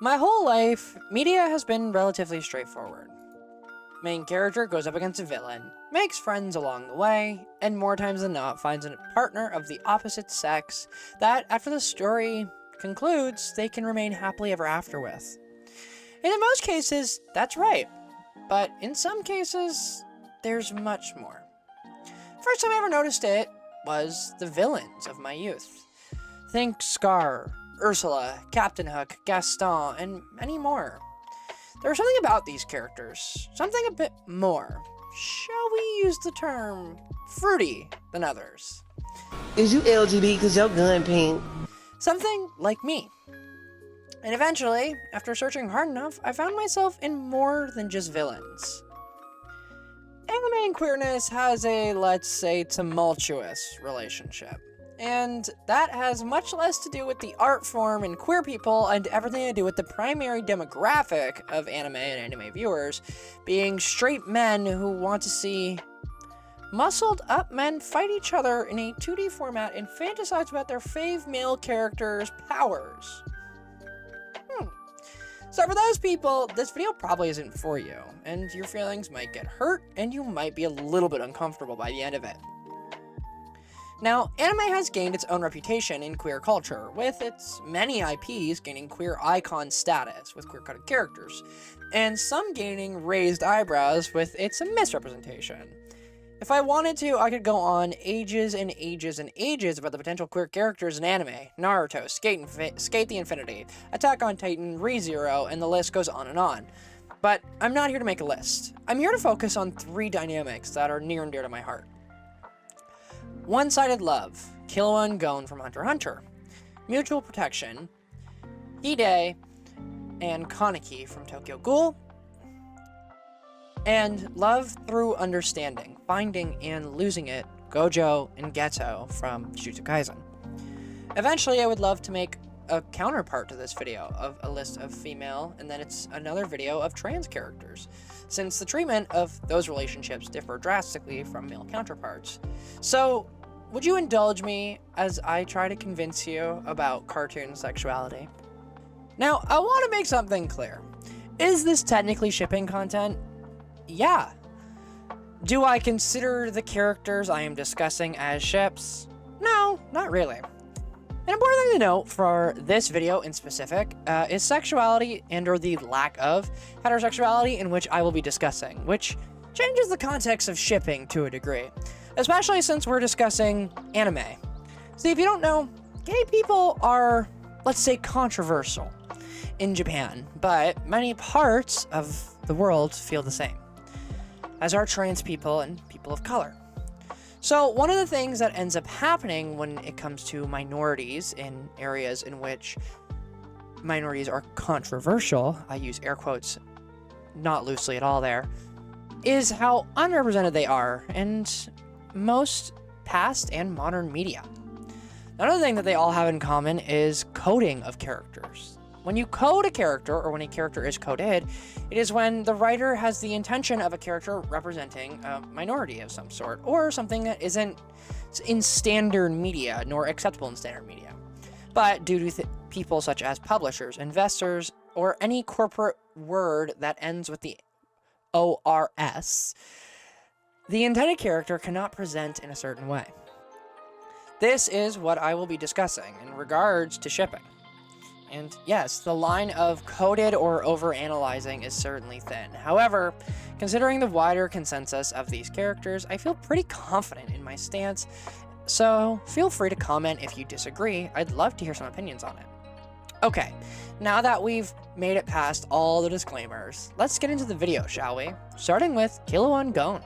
My whole life, media has been relatively straightforward. Main character goes up against a villain, makes friends along the way, and more times than not finds a partner of the opposite sex that, after the story concludes, they can remain happily ever after with. And in most cases, that's right. But in some cases, there's much more. First time I ever noticed it was the villains of my youth. Think Scar, Ursula, Captain Hook, Gaston, and many more. There was something about these characters, something a bit more, shall we use the term, fruity than others. Is you LGBT because your gun pink? Something like me. And eventually, after searching hard enough, I found myself in more than just villains. Anime and queerness has a, let's say, tumultuous relationship. And that has much less to do with the art form and queer people and everything to do with the primary demographic of anime and anime viewers being straight men who want to see muscled up men fight each other in a 2D format and fantasize about their fave male characters' powers. So for those people, this video probably isn't for you, and your feelings might get hurt, and you might be a little bit uncomfortable by the end of it. Now, anime has gained its own reputation in queer culture, with its many IPs gaining queer icon status with queer-coded characters, and some gaining raised eyebrows with its misrepresentation. If I wanted to, I could go on ages and ages and ages about the potential queer characters in anime: Naruto, Skate the Infinity, Attack on Titan, ReZero, and the list goes on and on. But I'm not here to make a list. I'm here to focus on 3 dynamics that are near and dear to my heart. One-sided love, Killua and Gon from Hunter x Hunter. Mutual protection, Hide and Kaneki from Tokyo Ghoul. And love through understanding, finding and losing it, Gojo and Geto from Jujutsu Kaisen. Eventually, I would love to make a counterpart to this video of a list of female, and then it's another video of trans characters, since the treatment of those relationships differ drastically from male counterparts. So, would you indulge me as I try to convince you about cartoon sexuality? Now, I want to make something clear. Is this technically shipping content? Yeah. Do I consider the characters I am discussing as ships? No, not really. An important thing to note for this video in specific is sexuality and/or the lack of heterosexuality in which I will be discussing, which changes the context of shipping to a degree, especially since we're discussing anime. See, if you don't know, gay people are, let's say, controversial in Japan, but many parts of the world feel the same, as are trans people and people of color. So one of the things that ends up happening when it comes to minorities in areas in which minorities are controversial, I use air quotes not loosely at all there, is how unrepresented they are in most past and modern media. Another thing that they all have in common is coding of characters. When you code a character, or when a character is coded, it is when the writer has the intention of a character representing a minority of some sort, or something that isn't in standard media, nor acceptable in standard media. But due to people such as publishers, investors, or any corporate word that ends with the ORS, the intended character cannot present in a certain way. This is what I will be discussing in regards to shipping. And yes, the line of coded or overanalyzing is certainly thin. However, considering the wider consensus of these characters, I feel pretty confident in my stance, so feel free to comment if you disagree. I'd love to hear some opinions on it. Okay, now that we've made it past all the disclaimers, let's get into the video, shall we? Starting with Killua and Gon,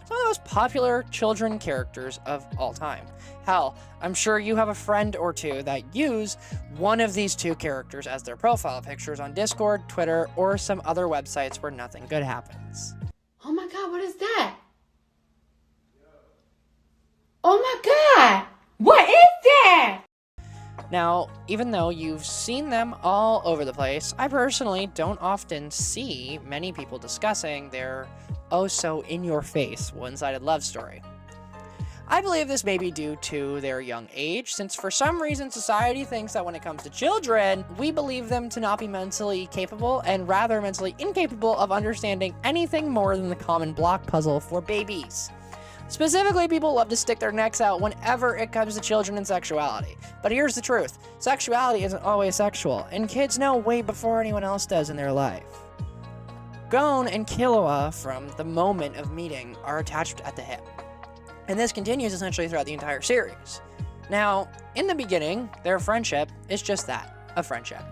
some of the most popular children characters of all time. Hell, I'm sure you have a friend or two that use one of these 2 characters as their profile pictures on Discord, Twitter, or some other websites where nothing good happens. Oh my god, what is that? Oh my god! What is that? Now, even though you've seen them all over the place, I personally don't often see many people discussing their oh-so-in-your-face one-sided love story. I believe this may be due to their young age, since for some reason society thinks that when it comes to children, we believe them to not be mentally capable and rather mentally incapable of understanding anything more than the common block puzzle for babies. Specifically, people love to stick their necks out whenever it comes to children and sexuality. But here's the truth. Sexuality isn't always sexual, and kids know way before anyone else does in their life. Gon and Killua, from the moment of meeting, are attached at the hip. And this continues essentially throughout the entire series. Now, in the beginning, their friendship is just that, a friendship.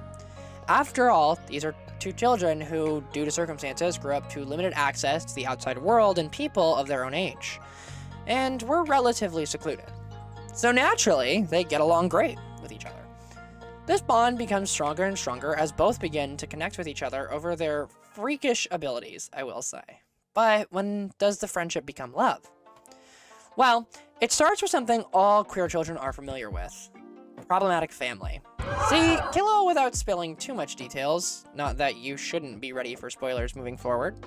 After all, these are two children who, due to circumstances, grew up to limited access to the outside world and people of their own age, and were relatively secluded. So naturally, they get along great with each other. This bond becomes stronger and stronger as both begin to connect with each other over their freakish abilities, I will say. But when does the friendship become love? Well, it starts with something all queer children are familiar with: problematic family. See, Killua, without spilling too much details, not that you shouldn't be ready for spoilers moving forward,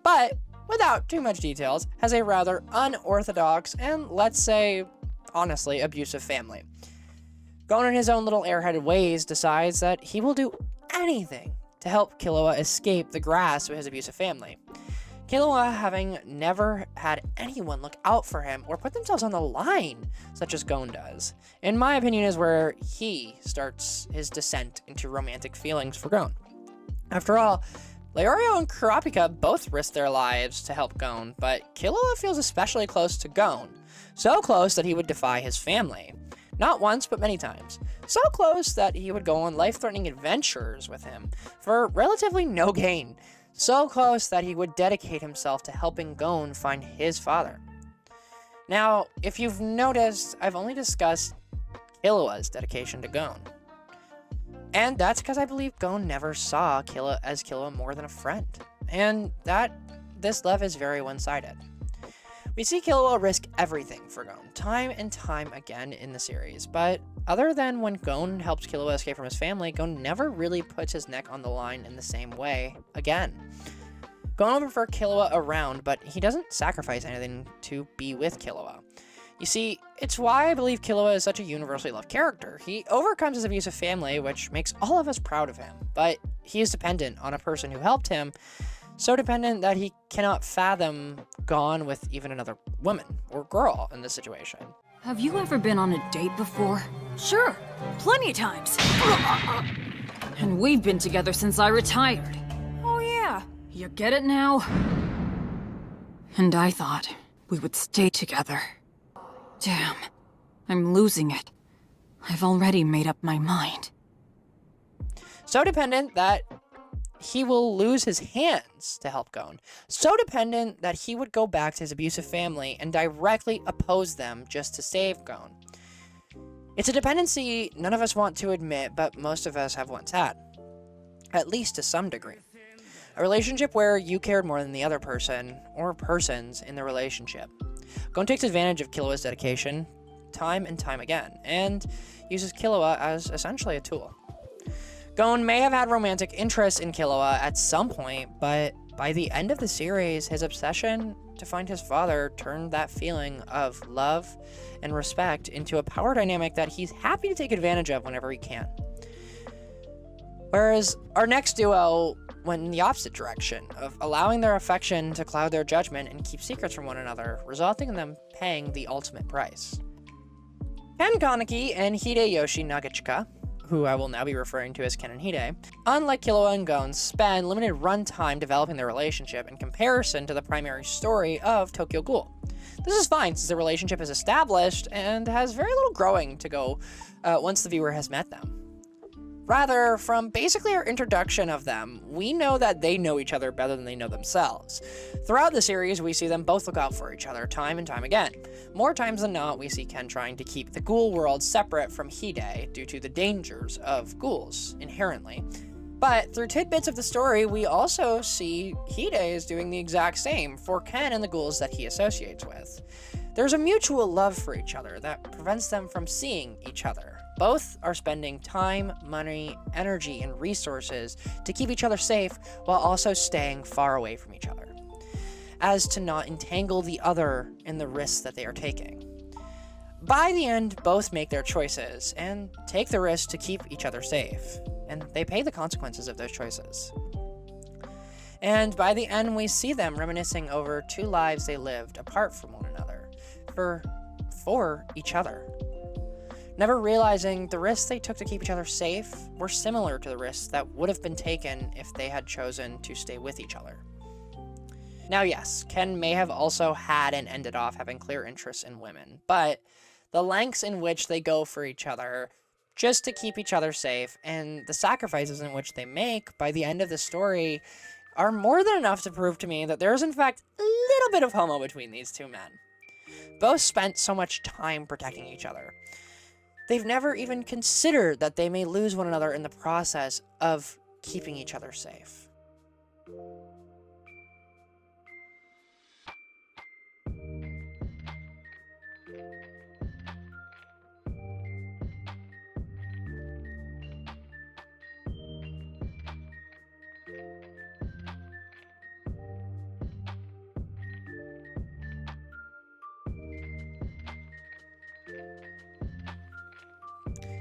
but without too much details, has a rather unorthodox and, let's say, honestly, abusive family. Gon, in his own little airheaded ways, decides that he will do anything to help Killua escape the grasp of his abusive family. Killua, having never had anyone look out for him or put themselves on the line, such as Gon does, in my opinion, is where he starts his descent into romantic feelings for Gon. After all, Leorio and Kurapika both risk their lives to help Gon, but Killua feels especially close to Gon, so close that he would defy his family. Not once, but many times. So close that he would go on life-threatening adventures with him for relatively no gain. So close that he would dedicate himself to helping Gon find his father. Now, if you've noticed, I've only discussed Killua's dedication to Gon. And that's because I believe Gon never saw Killua more than a friend. And that this love is very one-sided. We see Killua risk everything for Gon, time and time again in the series, but other than when Gon helps Killua escape from his family, Gon never really puts his neck on the line in the same way again. Gon will prefer Killua around, but he doesn't sacrifice anything to be with Killua. You see, it's why I believe Killua is such a universally loved character. He overcomes his abusive family, which makes all of us proud of him, but he is dependent on a person who helped him, so dependent that he cannot fathom Gon with even another woman or girl in this situation. Have you ever been on a date before? Sure, plenty of times. And we've been together since I retired. Oh yeah, you get it now? And I thought we would stay together. Damn, I'm losing it. I've already made up my mind. So dependent that he will lose his hands to help Gon. So dependent that he would go back to his abusive family and directly oppose them just to save Gon. It's a dependency none of us want to admit, but most of us have once had. At least to some degree. A relationship where you cared more than the other person, or persons, in the relationship. Gon takes advantage of Killua's dedication time and time again, and uses Killua as essentially a tool. Gon may have had romantic interest in Killua at some point, but by the end of the series, his obsession to find his father turned that feeling of love and respect into a power dynamic that he's happy to take advantage of whenever he can. Whereas our next duo went in the opposite direction, of allowing their affection to cloud their judgment and keep secrets from one another, resulting in them paying the ultimate price. Ken Kaneki and Hideyoshi Nagachika, who I will now be referring to as Ken and Hide, unlike Killua and Gon, spend limited runtime developing their relationship in comparison to the primary story of Tokyo Ghoul. This is fine since the relationship is established and has very little growing to go once the viewer has met them. Rather, from basically our introduction of them, we know that they know each other better than they know themselves. Throughout the series, we see them both look out for each other time and time again. More times than not, we see Ken trying to keep the ghoul world separate from Hide due to the dangers of ghouls, inherently. But through tidbits of the story, we also see Hide is doing the exact same for Ken and the ghouls that he associates with. There's a mutual love for each other that prevents them from seeing each other. Both are spending time, money, energy, and resources to keep each other safe while also staying far away from each other, as to not entangle the other in the risks that they are taking. By the end, both make their choices and take the risk to keep each other safe, and they pay the consequences of those choices. And by the end, we see them reminiscing over 2 lives they lived apart from one another, for each other. Never realizing the risks they took to keep each other safe were similar to the risks that would have been taken if they had chosen to stay with each other. Now yes, Ken may have also had and ended off having clear interests in women, but the lengths in which they go for each other just to keep each other safe, and the sacrifices in which they make by the end of the story are more than enough to prove to me that there is in fact a little bit of homo between these two men. Both spent so much time protecting each other. They've never even considered that they may lose one another in the process of keeping each other safe.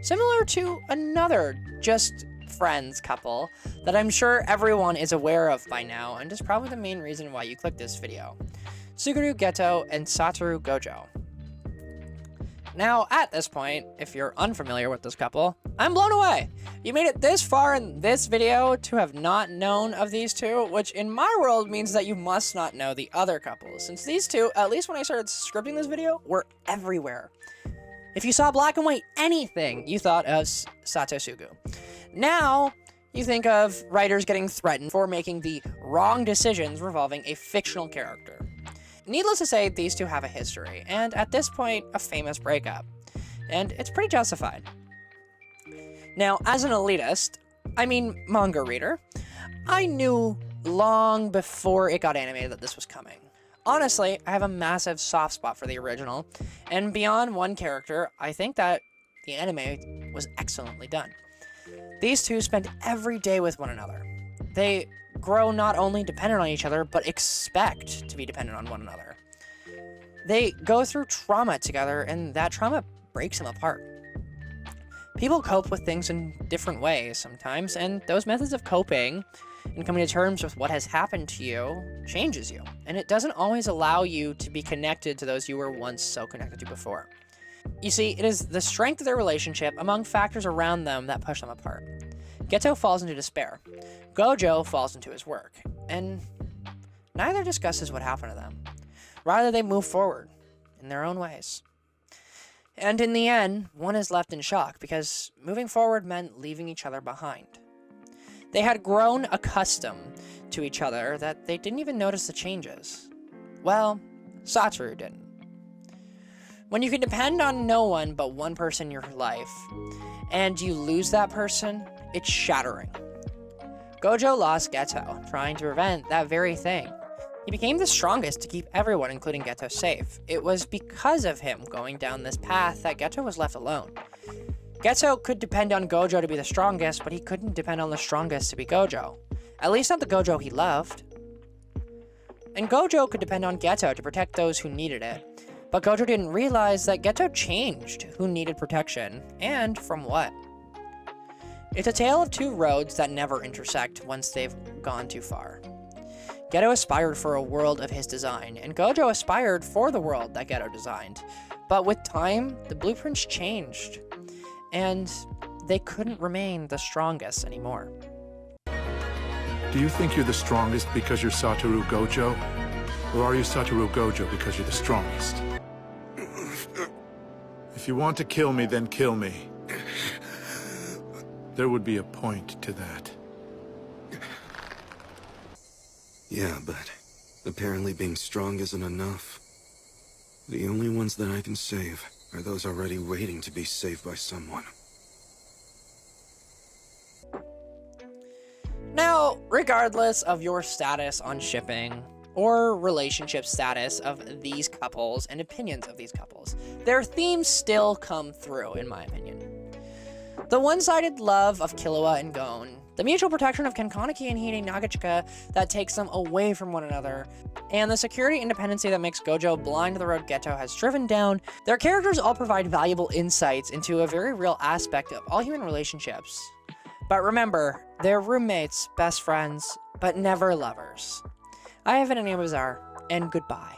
Similar to another just friends couple that I'm sure everyone is aware of by now, and is probably the main reason why you clicked this video. Suguru Geto and Satoru Gojo. Now, at this point, if you're unfamiliar with this couple, I'm blown away. You made it this far in this video to have not known of these two, which in my world means that you must not know the other couples, since these two, at least when I started scripting this video, were everywhere. If you saw black and white anything, you thought of Sato Sugu. Now, you think of writers getting threatened for making the wrong decisions revolving a fictional character. Needless to say, these two have a history, and at this point, a famous breakup. And it's pretty justified. Now, as an elitist, manga reader, I knew long before it got animated that this was coming. Honestly, I have a massive soft spot for the original, and beyond one character, I think that the anime was excellently done. These two spend every day with one another. They grow not only dependent on each other, but expect to be dependent on one another. They go through trauma together, and that trauma breaks them apart. People cope with things in different ways sometimes, and those methods of coping and coming to terms with what has happened to you changes you, and it doesn't always allow you to be connected to those you were once so connected to before. You see, it is the strength of their relationship among factors around them that push them apart. Geto falls into despair. Gojo falls into his work, and neither discusses what happened to them. Rather, they move forward in their own ways. And in the end, one is left in shock because moving forward meant leaving each other behind. They had grown accustomed to each other that they didn't even notice the changes. Well, Satoru didn't. When you can depend on no one but one person in your life, and you lose that person, it's shattering. Gojo lost Geto, trying to prevent that very thing. He became the strongest to keep everyone, including Geto, safe. It was because of him going down this path that Geto was left alone. Geto could depend on Gojo to be the strongest, but he couldn't depend on the strongest to be Gojo. At least not the Gojo he loved. And Gojo could depend on Geto to protect those who needed it. But Gojo didn't realize that Geto changed who needed protection, and from what. It's a tale of two roads that never intersect once they've gone too far. Geto aspired for a world of his design, and Gojo aspired for the world that Geto designed. But with time, the blueprints changed, and they couldn't remain the strongest anymore. Do you think you're the strongest because you're Satoru Gojo? Or are you Satoru Gojo because you're the strongest? If you want to kill me, then kill me. There would be a point to that. Yeah, but apparently being strong isn't enough. The only ones that I can save are those already waiting to be saved by someone. Now, regardless of your status on shipping, or relationship status of these couples and opinions of these couples, their themes still come through, in my opinion. The one-sided love of Killua and Gon, the mutual protection of Kenkaneki and Hide Nagachika that takes them away from one another, and the security and dependency that makes Gojo blind to the road Geto has driven down, their characters all provide valuable insights into a very real aspect of all human relationships. But remember, they're roommates, best friends, but never lovers. I have been Enigma, and goodbye.